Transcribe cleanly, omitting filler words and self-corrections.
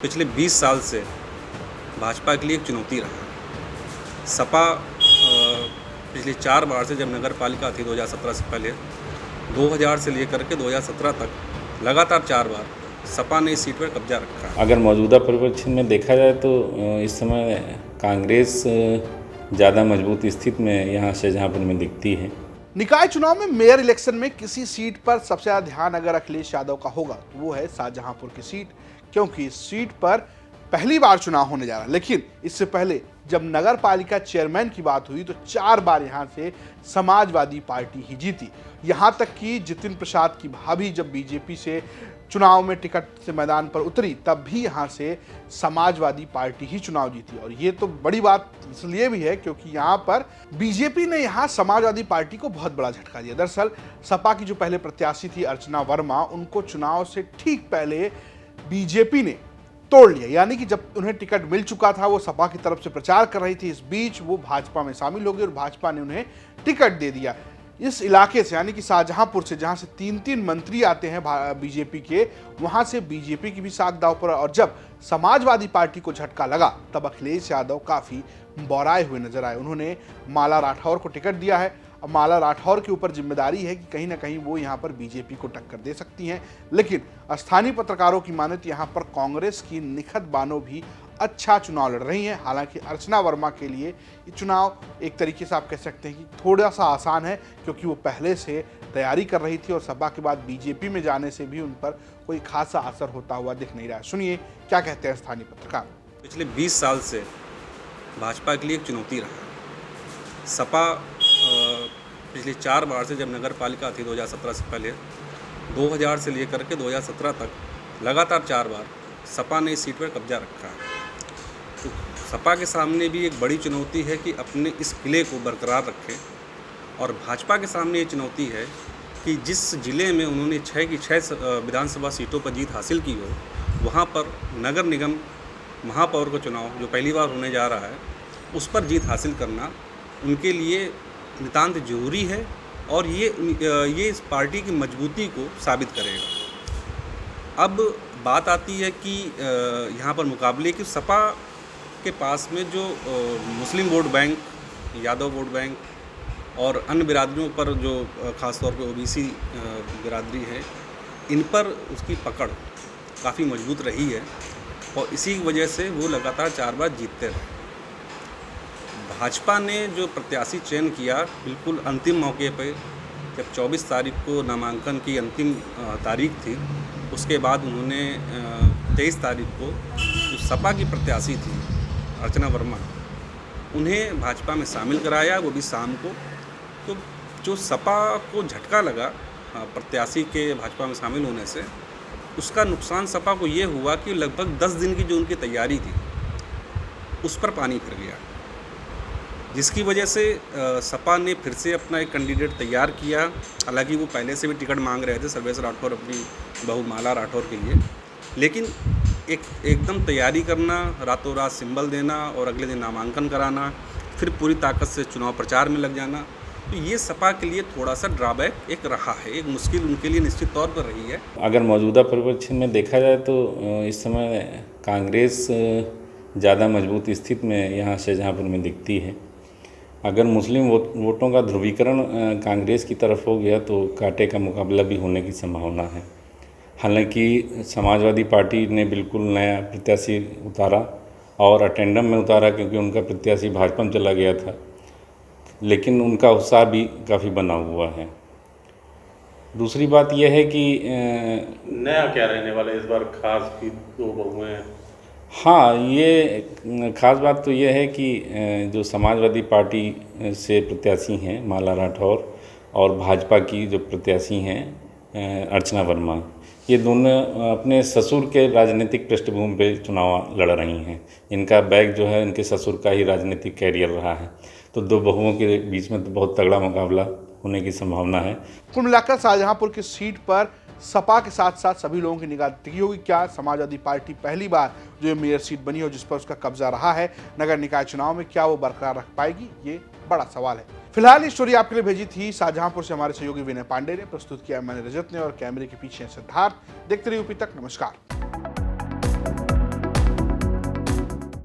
पिछले 20 साल से भाजपा के लिए एक चुनौती रहा। सपा पिछले 4 बार से जब नगर पालिका थी 2017 से पहले 2000 से लेकर के 2017 तक लगातार 4 बार सपा ने इस सीट पर कब्जा रखा। अगर मौजूदा परिप्रेक्ष्य में देखा जाए तो इस समय कांग्रेस ज़्यादा मजबूत स्थिति में यहाँ शाहजहाँपुर में दिखती है। निकाय चुनाव में मेयर इलेक्शन में किसी सीट पर सबसे ज्यादा ध्यान अगर अखिलेश यादव का होगा तो वो है शाहजहाँपुर की सीट, क्योंकि इस सीट पर पहली बार चुनाव होने जा रहा है। लेकिन इससे पहले जब नगर पालिका चेयरमैन की बात हुई तो 4 बार यहां से समाजवादी पार्टी ही जीती। यहां तक कि जितिन प्रसाद की भाभी जब बीजेपी से चुनाव में टिकट से मैदान पर उतरी तब भी यहां से समाजवादी पार्टी ही चुनाव जीती। और ये तो बड़ी बात इसलिए भी है क्योंकि यहां पर बीजेपी ने यहां समाजवादी पार्टी को बहुत बड़ा झटका दिया। दरअसल सपा की जो पहले प्रत्याशी थी अर्चना वर्मा, उनको चुनाव से ठीक पहले बीजेपी ने तोड़ लिया। यानी कि जब उन्हें टिकट मिल चुका था वो सपा की तरफ से प्रचार कर रही थी, इस बीच वो भाजपा में शामिल हो गई और भाजपा ने उन्हें टिकट दे दिया। इस इलाके से यानी कि शाहजहाँपुर से जहां से 3-3 मंत्री आते हैं बीजेपी के, वहां से बीजेपी की भी साख दांव पर। और जब समाजवादी पार्टी को झटका लगा तब अखिलेश यादव काफी बौराए हुए नजर आए। उन्होंने माला राठौर को टिकट दिया है। अब माला राठौर के ऊपर जिम्मेदारी है कि कहीं ना कहीं वो यहाँ पर बीजेपी को टक्कर दे सकती हैं। लेकिन स्थानीय पत्रकारों की माने तो यहाँ पर कांग्रेस की निखत बानो भी अच्छा चुनाव लड़ रही हैं। हालांकि अर्चना वर्मा के लिए ये चुनाव एक तरीके से आप कह सकते हैं कि थोड़ा सा आसान है, क्योंकि वो पहले से तैयारी कर रही थी और सपा के बाद बीजेपी में जाने से भी उन पर कोई खासा असर होता हुआ दिख नहीं रहा है। सुनिए क्या कहते हैं स्थानीय पत्रकार। पिछले 20 साल से भाजपा के लिए एक चुनौती रहा। सपा पिछले 4 बार से जब नगर पालिका थी 2017 से पहले 2000 से लेकर के 2017 तक लगातार 4 बार सपा ने इस सीट पर कब्जा रखा। तो सपा के सामने भी एक बड़ी चुनौती है कि अपने इस किले को बरकरार रखें, और भाजपा के सामने ये चुनौती है कि जिस ज़िले में उन्होंने 6 की 6 विधानसभा सीटों पर जीत हासिल की हो, वहाँ पर नगर निगम महापौर का चुनाव जो पहली बार होने जा रहा है उस पर जीत हासिल करना उनके लिए नितांत जरूरी है। और ये इस पार्टी की मजबूती को साबित करेगा। अब बात आती है कि यहाँ पर मुकाबले की सपा के पास में जो मुस्लिम vote bank, Yadav vote bank और अन्य बिरादरियों पर जो ख़ास तौर पे ओबीसी बिरादरी है, इन पर उसकी पकड़ काफ़ी मजबूत रही है और इसी वजह से वो लगातार 4 बार जीतते रहे। भाजपा ने जो प्रत्याशी चयन किया बिल्कुल अंतिम मौके पे, जब 24 तारीख को नामांकन की अंतिम तारीख थी, उसके बाद उन्होंने 23 तारीख को जो सपा की प्रत्याशी थी अर्चना वर्मा, उन्हें भाजपा में शामिल कराया, वो भी शाम को। तो जो सपा को झटका लगा प्रत्याशी के भाजपा में शामिल होने से, उसका नुकसान सपा को ये हुआ कि लगभग 10 दिन की जो उनकी तैयारी थी उस पर पानी फिर गया, जिसकी वजह से सपा ने फिर से अपना एक कैंडिडेट तैयार किया। हालांकि वो पहले से भी टिकट मांग रहे थे सर्वेश राठौर अपनी बहू माला राठौर के लिए, लेकिन एकदम तैयारी करना, रातों रात सिंबल देना और अगले दिन नामांकन कराना, फिर पूरी ताकत से चुनाव प्रचार में लग जाना, तो ये सपा के लिए थोड़ा सा ड्रॉबैक एक रहा है, एक मुश्किल उनके लिए निश्चित तौर पर रही है। अगर मौजूदा परिप्रेक्ष्य में देखा जाए तो इस समय कांग्रेस ज़्यादा मजबूत स्थिति में यहाँ शाहजहाँपुर में दिखती है। अगर मुस्लिम वोटों का ध्रुवीकरण कांग्रेस की तरफ हो गया तो कांटे का मुकाबला भी होने की संभावना है। हालांकि समाजवादी पार्टी ने बिल्कुल नया प्रत्याशी उतारा और अटेंडम में उतारा, क्योंकि उनका प्रत्याशी भाजपा में चला गया था, लेकिन उनका उत्साह भी काफ़ी बना हुआ है। दूसरी बात यह है कि नया क्या रहने वाला है इस बार, खास की 2 बहुएं। हाँ, ये खास बात तो ये है कि जो समाजवादी पार्टी से प्रत्याशी हैं माला राठौर और भाजपा की जो प्रत्याशी हैं अर्चना वर्मा, ये दोनों अपने ससुर के राजनीतिक पृष्ठभूमि पे चुनाव लड़ रही हैं। इनका बैक जो है इनके ससुर का ही राजनीतिक कैरियर रहा है, तो 2 बहुओं के बीच में तो बहुत तगड़ा मुकाबला होने की संभावना है। कुल मिलाकर शाहजहाँपुर की सीट पर सपा के साथ साथ सभी लोगों की निगाह टिकी होगी। क्या समाजवादी पार्टी पहली बार जो मेयर सीट बनी हो जिस पर उसका कब्जा रहा है नगर निकाय चुनाव में, क्या वो बरकरार रख पाएगी, ये बड़ा सवाल है। फिलहाल ये स्टोरी आपके लिए भेजी थी शाहजहाँपुर से हमारे सहयोगी विनय पांडे ने, प्रस्तुत किया मैंने रजत ने, और कैमरे के पीछे सिद्धार्थ। देखते रहिए यूपी तक। नमस्कार।